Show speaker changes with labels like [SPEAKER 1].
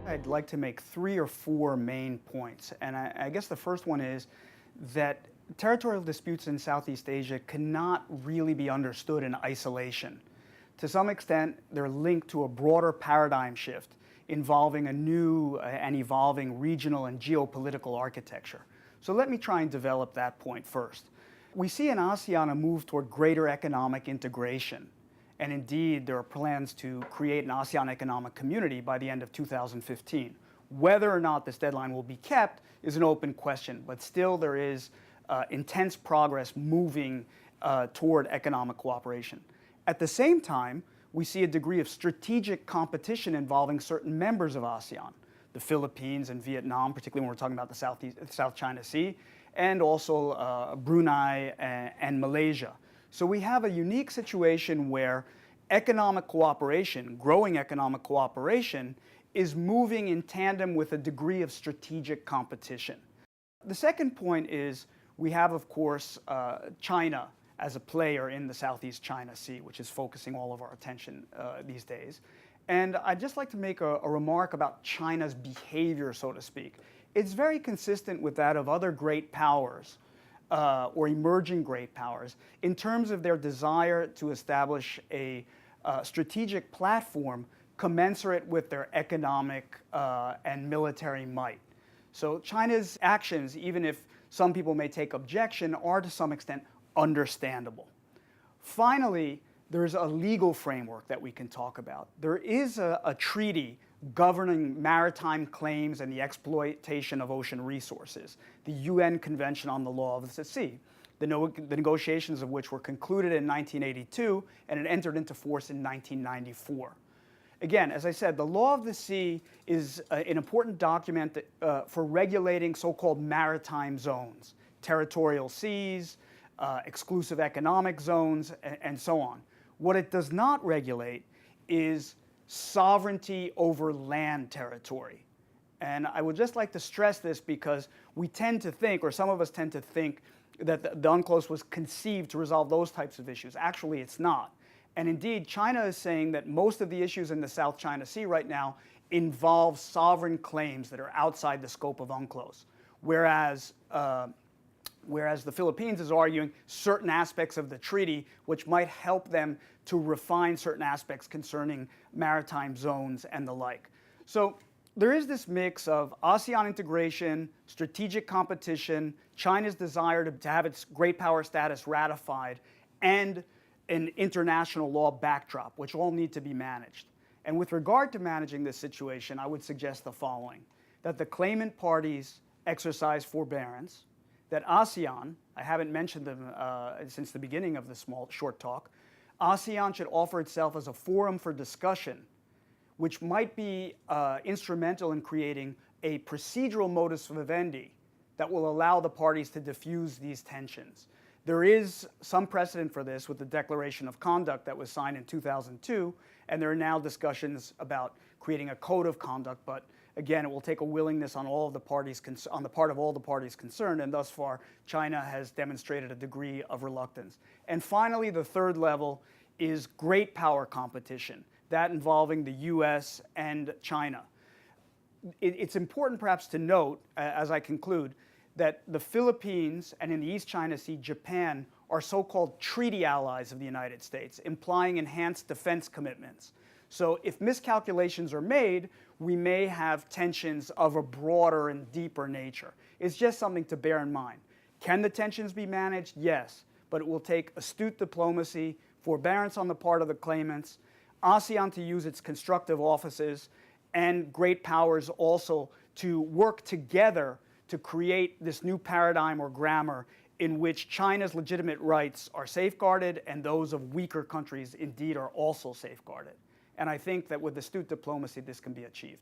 [SPEAKER 1] I'd like to make 3 or 4 main points. And I guess the first one is that territorial disputes in Southeast Asia cannot really be understood in isolation. To some extent, they're linked to a broader paradigm shift involving a new and evolving regional and geopolitical architecture. So let me try and develop that point first. We see in ASEAN a move toward greater economic integration. And indeed, there are plans to create an ASEAN economic community by the end of 2015. Whether or not this deadline will be kept is an open question, but still there is intense progress moving toward economic cooperation. At the same time, we see a degree of strategic competition involving certain members of ASEAN, the Philippines and Vietnam, particularly when we're talking about the South China Sea, and also Brunei and Malaysia. So we have a unique situation where economic cooperation, growing economic cooperation, is moving in tandem with a degree of strategic competition. The second point is we have, of course, China as a player in the Southeast China Sea, which is focusing all of our attention these days. And I'd just like to make a remark about China's behavior, so to speak. It's very consistent with that of other great powers, or emerging great powers, in terms of their desire to establish a strategic platform commensurate with their economic and military might. So China's actions, even if some people may take objection, are to some extent understandable. Finally, there's a legal framework that we can talk about. There is a treaty governing maritime claims and the exploitation of ocean resources, the UN Convention on the Law of the Sea, the negotiations of which were concluded in 1982 and it entered into force in 1994. Again, as I said, the Law of the Sea is an important document for regulating so-called maritime zones, territorial seas, exclusive economic zones, and so on. What it does not regulate is sovereignty over land territory. And I would just like to stress this because we tend to think, or some of us tend to think, that the UNCLOS was conceived to resolve those types of issues. Actually, it's not. And indeed, China is saying that most of the issues in the South China Sea right now involve sovereign claims that are outside the scope of UNCLOS, whereas the Philippines is arguing certain aspects of the treaty which might help them to refine certain aspects concerning maritime zones and the like. So there is this mix of ASEAN integration, strategic competition, China's desire to have its great power status ratified, and an international law backdrop, which all need to be managed. And with regard to managing this situation, I would suggest the following: that the claimant parties exercise forbearance, that ASEAN, I haven't mentioned them since the beginning of this short talk, ASEAN should offer itself as a forum for discussion, which might be instrumental in creating a procedural modus vivendi that will allow the parties to diffuse these tensions. There is some precedent for this with the Declaration of Conduct that was signed in 2002, and there are now discussions about creating a code of conduct, but again, it will take a willingness on all of the parties on the part of all the parties concerned, and thus far, China has demonstrated a degree of reluctance. And finally, the third level is great power competition, that involving the US and China. It's important perhaps to note, as I conclude, that the Philippines and in the East China Sea, Japan, are so-called treaty allies of the United States, implying enhanced defense commitments. So if miscalculations are made, we may have tensions of a broader and deeper nature. It's just something to bear in mind. Can the tensions be managed? Yes, but it will take astute diplomacy, forbearance on the part of the claimants, ASEAN to use its constructive offices, and great powers also to work together to create this new paradigm or grammar in which China's legitimate rights are safeguarded and those of weaker countries indeed are also safeguarded. And I think that with astute diplomacy, this can be achieved.